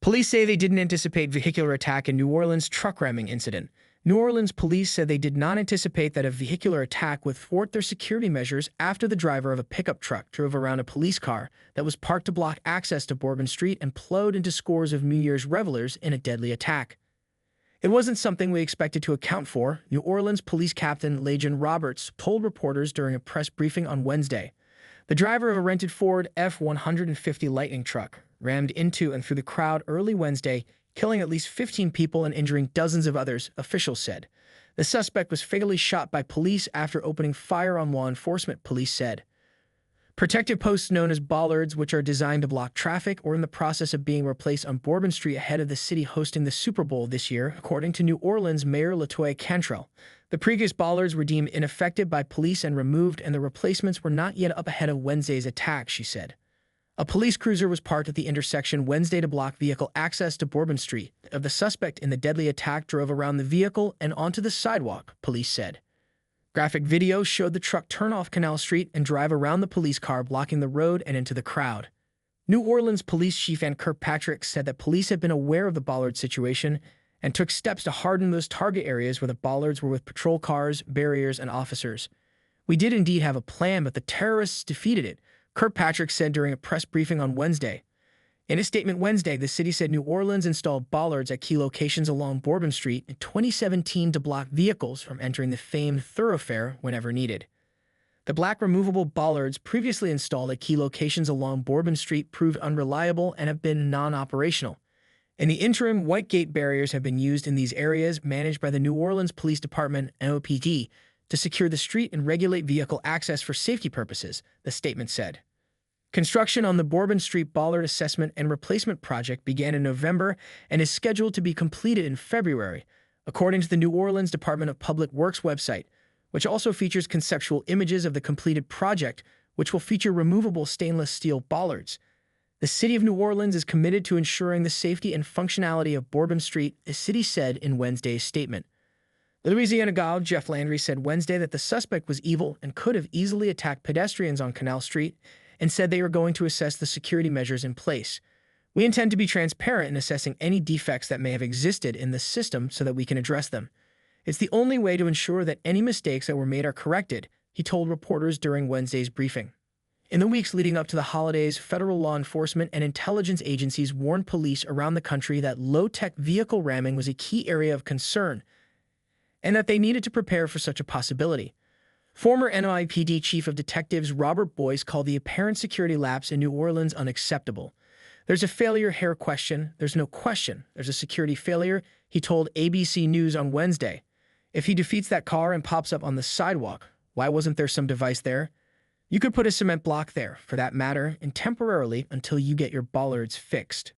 Police say they didn't anticipate vehicular attack in New Orleans truck ramming incident. New Orleans police said they did not anticipate that a vehicular attack would thwart their security measures after the driver of a pickup truck drove around a police car that was parked to block access to Bourbon Street and plowed into scores of New Year's revelers in a deadly attack. It wasn't something we expected to account for, New Orleans Police Captain Legion Roberts told reporters during a press briefing on Wednesday. The driver of a rented Ford F-150 Lightning truck rammed into and through the crowd early Wednesday, killing at least 15 people and injuring dozens of others, officials said. The suspect was fatally shot by police after opening fire on law enforcement, police said. Protective posts known as bollards, which are designed to block traffic, are in the process of being replaced on Bourbon Street ahead of the city hosting the Super Bowl this year, according to New Orleans Mayor LaToya Cantrell. The previous bollards were deemed ineffective by police and removed, and the replacements were not yet up ahead of Wednesday's attack, she said. A police cruiser was parked at the intersection Wednesday to block vehicle access to Bourbon Street. The suspect in the deadly attack drove around the vehicle and onto the sidewalk, police said. Graphic video showed the truck turn off Canal Street and drive around the police car, blocking the road and into the crowd. New Orleans Police Chief Ann Kirkpatrick said that police had been aware of the bollard situation and took steps to harden those target areas where the bollards were with patrol cars, barriers, and officers. We did indeed have a plan, but the terrorists defeated it, Kirkpatrick said during a press briefing on Wednesday. In a statement Wednesday, the city said New Orleans installed bollards at key locations along Bourbon Street in 2017 to block vehicles from entering the famed thoroughfare whenever needed. The black removable bollards previously installed at key locations along Bourbon Street proved unreliable and have been non-operational. In the interim, white gate barriers have been used in these areas managed by the New Orleans Police Department, NOPD, to secure the street and regulate vehicle access for safety purposes, the statement said. Construction on the Bourbon Street Bollard Assessment and Replacement Project began in November and is scheduled to be completed in February, according to the New Orleans Department of Public Works website, which also features conceptual images of the completed project, which will feature removable stainless steel bollards. The City of New Orleans is committed to ensuring the safety and functionality of Bourbon Street, the city said in Wednesday's statement. The Louisiana Governor Jeff Landry said Wednesday that the suspect was evil and could have easily attacked pedestrians on Canal Street, and said they are going to assess the security measures in place. We intend to be transparent in assessing any defects that may have existed in the system so that we can address them. It's the only way to ensure that any mistakes that were made are corrected, he told reporters during Wednesday's briefing. In the weeks leading up to the holidays, federal law enforcement and intelligence agencies warned police around the country that low-tech vehicle ramming was a key area of concern, and that they needed to prepare for such a possibility. Former NYPD Chief of Detectives Robert Boyce called the apparent security lapse in New Orleans unacceptable. There's a failure here question. There's no question. There's a security failure, he told ABC News on Wednesday. If he defeats that car and pops up on the sidewalk, why wasn't there some device there? You could put a cement block there, for that matter, and temporarily until you get your bollards fixed.